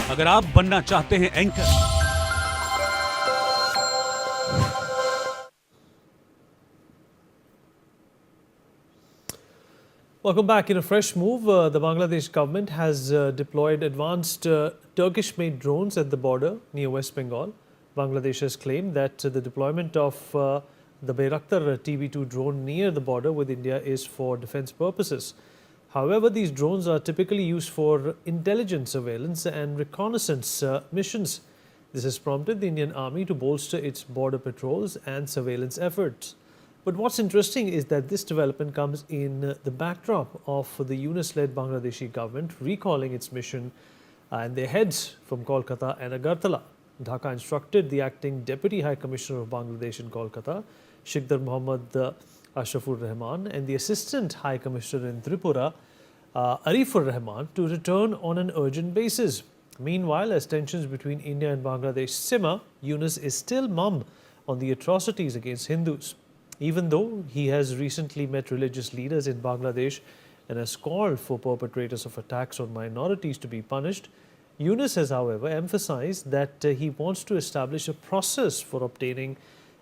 अगर आप बनना चाहते हैं anchor, Welcome back. In a fresh move, the Bangladesh government has deployed advanced Turkish-made drones at the border near West Bengal. Bangladesh has claimed that the deployment of the Bayraktar TB2 drone near the border with India is for defense purposes. However, these drones are typically used for intelligence surveillance and reconnaissance missions. This has prompted the Indian Army to bolster its border patrols and surveillance efforts. But what's interesting is that this development comes in the backdrop of the Yunus-led Bangladeshi government recalling its mission and their heads from Kolkata and Agartala. Dhaka instructed the acting Deputy High Commissioner of Bangladesh in Kolkata, Shikdar Mohammad Ashrafur Rahman, and the Assistant High Commissioner in Tripura, Arifur Rahman, to return on an urgent basis. Meanwhile, as tensions between India and Bangladesh simmer, Yunus is still mum on the atrocities against Hindus. Even though he has recently met religious leaders in Bangladesh and has called for perpetrators of attacks on minorities to be punished, Yunus has, however, emphasized that he wants to establish a process for obtaining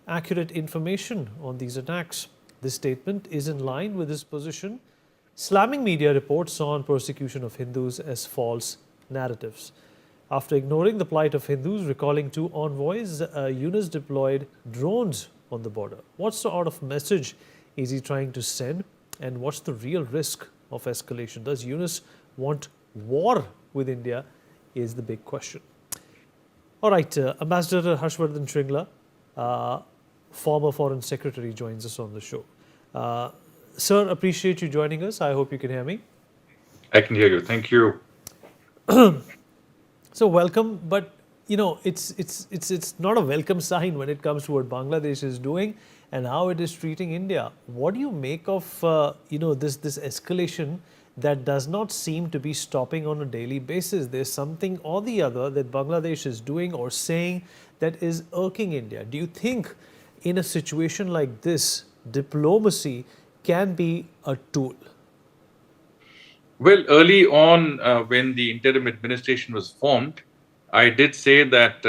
accurate information on these attacks. This statement is in line with his position, slamming media reports on persecution of Hindus as false narratives. After ignoring the plight of Hindus, recalling two envoys, Yunus deployed drones on the border. What sort of message is he trying to send, and what's the real risk of escalation? Does Yunus want war with India is the big question. All right, Ambassador Vardhan Shringla, former Foreign Secretary, joins us on the show. Sir, appreciate you joining us. I hope you can hear me. I can hear you. Thank you. So welcome, but you know it's not a welcome sign when it comes to what Bangladesh is doing and how it is treating India. What do you make of this escalation that does not seem to be stopping on a daily basis? There's something or the other that Bangladesh is doing or saying that is irking India. Do you think in a situation like this, diplomacy can be a tool? Well, early on, when the interim administration was formed, I did say that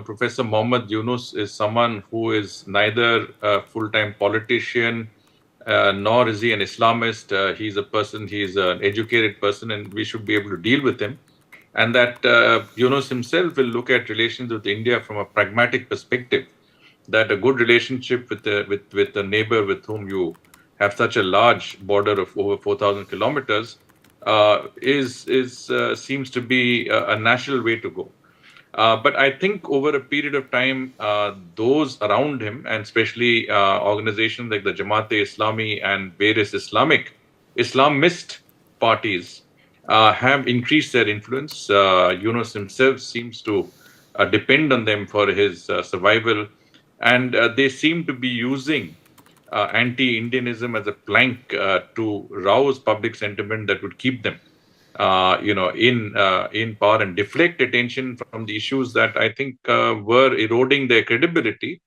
Professor Mohammad Yunus is someone who is neither a full-time politician nor is he an Islamist. He's an educated person, and we should be able to deal with him. And that Yunus himself will look at relations with India from a pragmatic perspective. That a good relationship with a neighbor with whom you have such a large border of over 4,000 kilometers seems to be a natural way to go. But I think over a period of time, those around him, and especially organizations like the Jamaat-e-Islami and various Islamist parties, have increased their influence. Yunus himself seems to depend on them for his survival, and they seem to be using anti-Indianism as a plank to rouse public sentiment that would keep them in power and deflect attention from the issues that I think were eroding their credibility.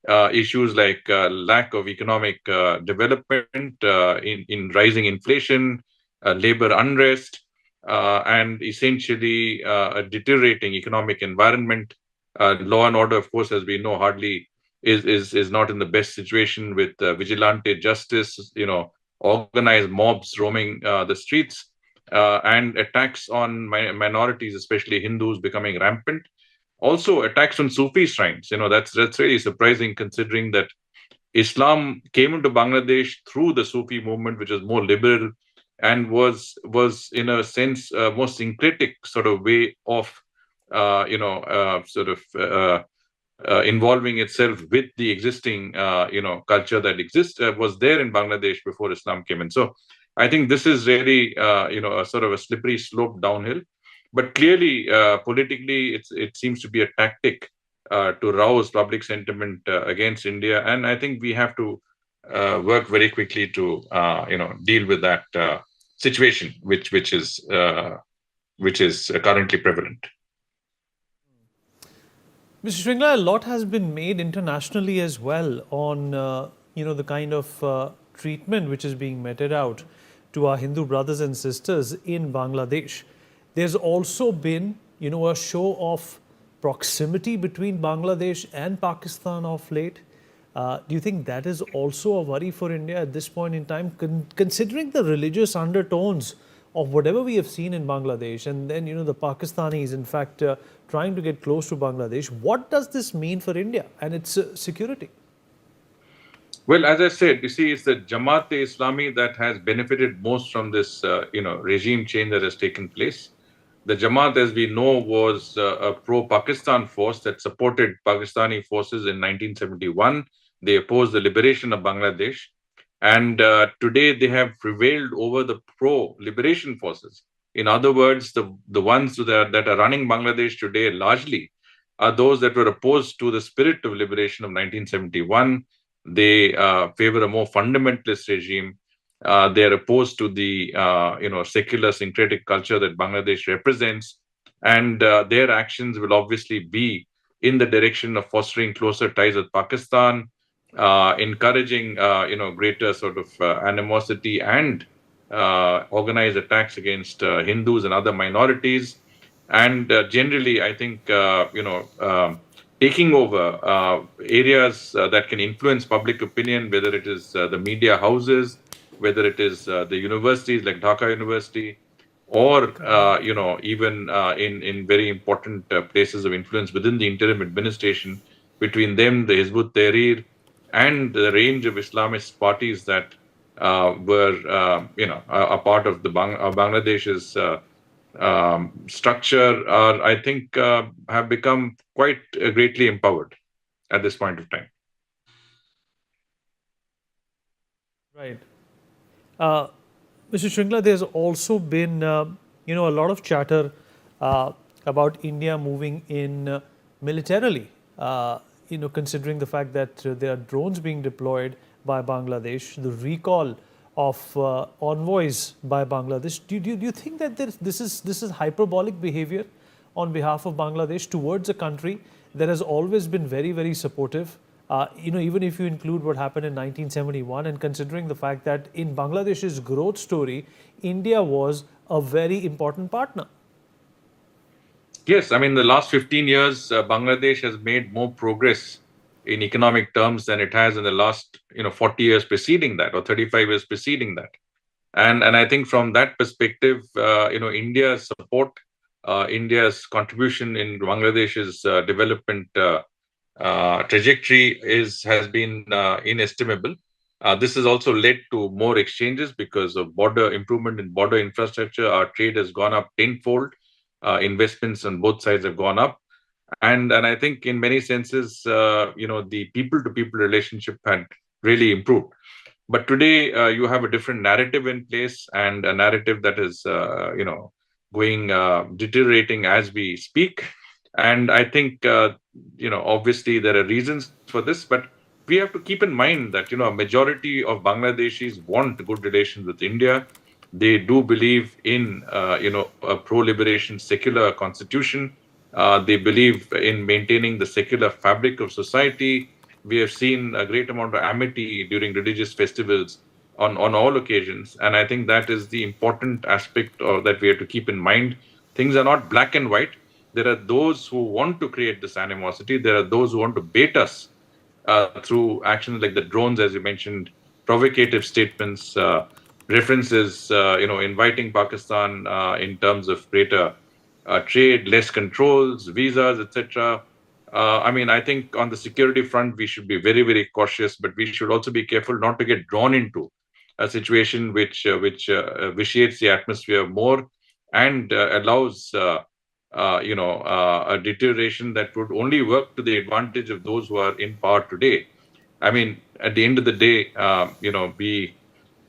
Issues like lack of economic development, in rising inflation, labor unrest, and essentially a deteriorating economic environment. Law and order, of course, as we know, hardly is not in the best situation, with vigilante justice, organized mobs roaming the streets, and attacks on minorities, especially Hindus, becoming rampant. Also, attacks on Sufi shrines. That's really surprising, considering that Islam came into Bangladesh through the Sufi movement, which was more liberal and was in a sense a more syncretic sort of way of involving itself with the existing culture that exists was there in Bangladesh before Islam came in. So I think this is really a sort of a slippery slope downhill. But clearly, politically, it seems to be a tactic to rouse public sentiment against India, and I think we have to work very quickly to deal with that situation, which is currently prevalent. Mr. Shringla, a lot has been made internationally as well on the kind of treatment which is being meted out to our Hindu brothers and sisters in Bangladesh. There's also been a show of proximity between Bangladesh and Pakistan of late. Do you think that is also a worry for India at this point in time, considering the religious undertones of whatever we have seen in Bangladesh, and then the Pakistanis, in fact, trying to get close to Bangladesh? What does this mean for India and its security? Well, as I said, you see, it's the Jamaat-e-Islami that has benefited most from this, regime change that has taken place. The Jamaat, as we know, was a pro-Pakistan force that supported Pakistani forces in 1971. They opposed the liberation of Bangladesh. And today they have prevailed over the pro-liberation forces. In other words, the ones that are running Bangladesh today largely are those that were opposed to the spirit of liberation of 1971. They favor a more fundamentalist regime. They are opposed to the secular syncretic culture that Bangladesh represents, and their actions will obviously be in the direction of fostering closer ties with Pakistan, encouraging greater sort of animosity and organized attacks against Hindus and other minorities, and generally, I think taking over areas that can influence public opinion, whether it is the media houses, whether it is the universities like Dhaka University, or even in very important places of influence within the interim administration. Between them, the Hizbut Tahrir and the range of Islamist parties that were a part of the Bangladesh's structure are, I think, have become quite greatly empowered at this point of time. Right. Mr. Shringla, there's also been, a lot of chatter about India moving in militarily, considering the fact that there are drones being deployed by Bangladesh, the recall of envoys by Bangladesh. Do you think that this is hyperbolic behavior on behalf of Bangladesh towards a country that has always been very, very supportive? Even if you include what happened in 1971, and considering the fact that in Bangladesh's growth story, India was a very important partner. Yes, I mean, the last 15 years, Bangladesh has made more progress in economic terms than it has in the last 40 years preceding that, or 35 years preceding that. And I think from that perspective, India's support, India's contribution in Bangladesh's development trajectory has been inestimable. This has also led to more exchanges because of border improvement in border infrastructure. Our trade has gone up tenfold. Investments on both sides have gone up, and I think in many senses, the people-to-people relationship had really improved. But today, you have a different narrative in place, and a narrative that is, going deteriorating as we speak. And I think, obviously there are reasons for this, but we have to keep in mind that, a majority of Bangladeshis want good relations with India. They do believe in, a pro-liberation secular constitution. They believe in maintaining the secular fabric of society. We have seen a great amount of amity during religious festivals on all occasions. And I think that is the important aspect that we have to keep in mind. Things are not black and white. There are those who want to create this animosity. There are those who want to bait us through actions like the drones, as you mentioned, provocative statements, references, inviting Pakistan in terms of greater trade, less controls, visas, etc. I mean, I think on the security front, we should be very, very cautious, but we should also be careful not to get drawn into a situation which vitiates the atmosphere more and allows a deterioration that would only work to the advantage of those who are in power today. I mean, at the end of the day, we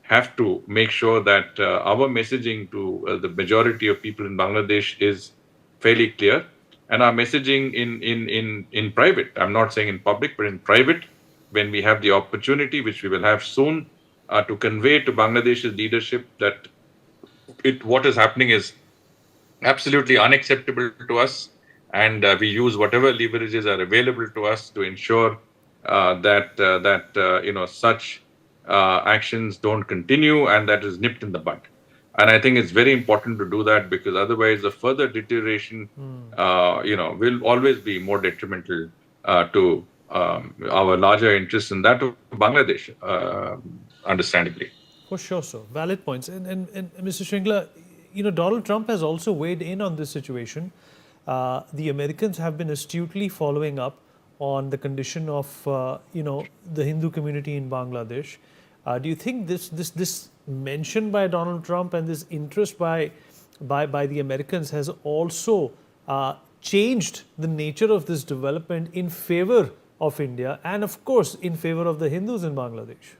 have to make sure that our messaging to the majority of people in Bangladesh is fairly clear, and our messaging in private. I'm not saying in public, but in private, when we have the opportunity, which we will have soon, to convey to Bangladesh's leadership that what is happening is absolutely unacceptable to us, and we use whatever leverages are available to us to ensure that such actions don't continue, and that is nipped in the bud. And I think it's very important to do that, because otherwise the further deterioration, will always be more detrimental to our larger interests, and that of Bangladesh, understandably. For sure, sir. Valid points. And Mr. Shringla, Donald Trump has also weighed in on this situation. The Americans have been astutely following up on the condition of, the Hindu community in Bangladesh. Do you think this mention by Donald Trump and this interest by the Americans has also changed the nature of this development in favor of India and, of course, in favor of the Hindus in Bangladesh?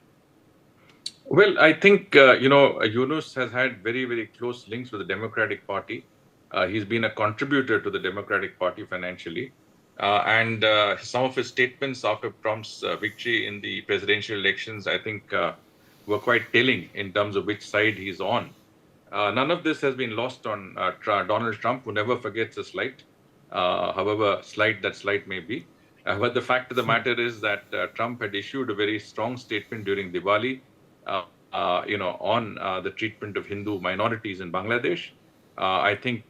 Well, I think, Yunus has had very, very close links with the Democratic Party. He's been a contributor to the Democratic Party financially. And some of his statements after Trump's victory in the presidential elections, I think, were quite telling in terms of which side he's on. None of this has been lost on Donald Trump, who never forgets a slight, however slight that slight may be. But the fact of the matter is that Trump had issued a very strong statement during Diwali, on the treatment of Hindu minorities in Bangladesh. I think,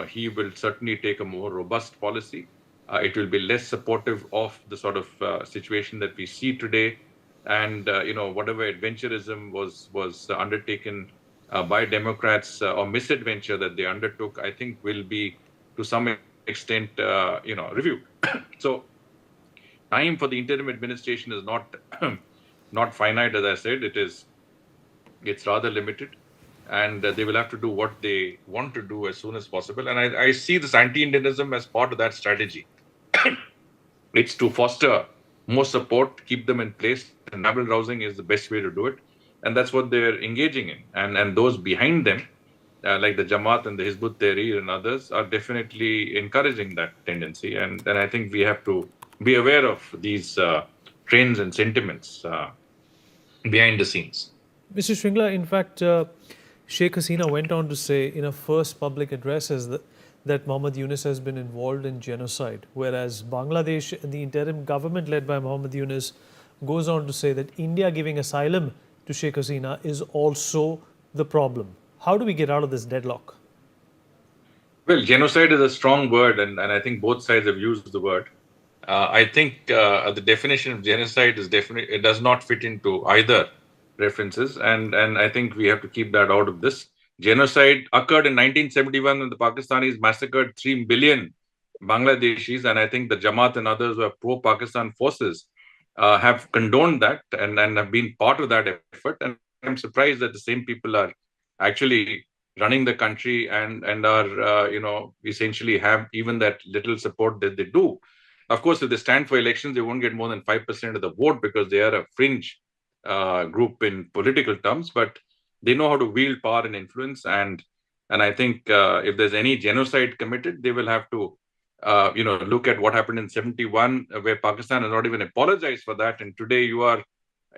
he will certainly take a more robust policy. It will be less supportive of the sort of situation that we see today. And, whatever adventurism was undertaken by Democrats or misadventure that they undertook, I think will be to some extent, reviewed. So time for the interim administration is not finite, as I said. It's rather limited, and they will have to do what they want to do as soon as possible. And I see this anti-Indianism as part of that strategy. It's to foster more support, keep them in place, and rabble rousing is the best way to do it. And that's what they're engaging in. And those behind them, like the Jamaat and the Hizb ut-Tahrir and others, are definitely encouraging that tendency. And I think we have to be aware of these trends and sentiments behind the scenes. Mr. Shringla, in fact, Sheikh Hasina went on to say in her first public addresses that Mohammad Yunus has been involved in genocide, whereas Bangladesh, the interim government led by Mohammad Yunus, goes on to say that India giving asylum to Sheikh Hasina is also the problem. How do we get out of this deadlock? Well, genocide is a strong word, and I think both sides have used the word. I think the definition of genocide is definitely, it does not fit into either references, and I think we have to keep that out of this. Genocide occurred in 1971 when the Pakistanis massacred 3 billion Bangladeshis, and I think the Jamaat and others who are pro-Pakistan forces have condoned that and have been part of that effort. And I'm surprised that the same people are actually running the country and are, essentially have even that little support that they do. Of course, if they stand for elections, they won't get more than 5% of the vote because they are a fringe group in political terms, but they know how to wield power and influence. And I think if there's any genocide committed, they will have to, look at what happened in 71, where Pakistan has not even apologized for that. And today you are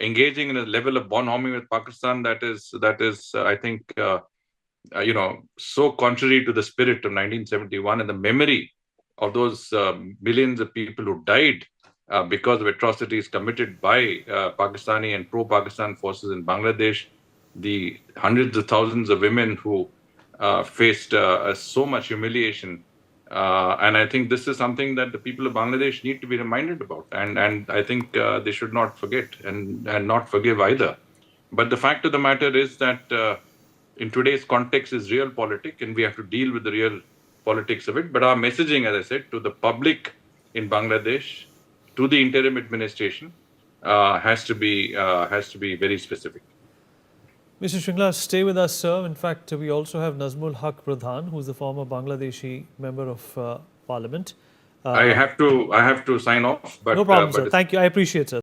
engaging in a level of bonhoming with Pakistan that is, I think, so contrary to the spirit of 1971 and the memory of those millions of people who died because of atrocities committed by Pakistani and pro-Pakistan forces in Bangladesh, the hundreds of thousands of women who faced so much humiliation. And I think this is something that the people of Bangladesh need to be reminded about. And I think they should not forget and not forgive either. But the fact of the matter is that in today's context is realpolitik, and we have to deal with the real politics of it. But our messaging, as I said, to the public in Bangladesh, to the interim administration, has to be very specific. Mr. Shringla, stay with us, sir. In fact, we also have Nazmul Haq Pradhan, who is the former Bangladeshi member of Parliament. I have to sign off. But, no problem, sir. Thank you. I appreciate it, sir.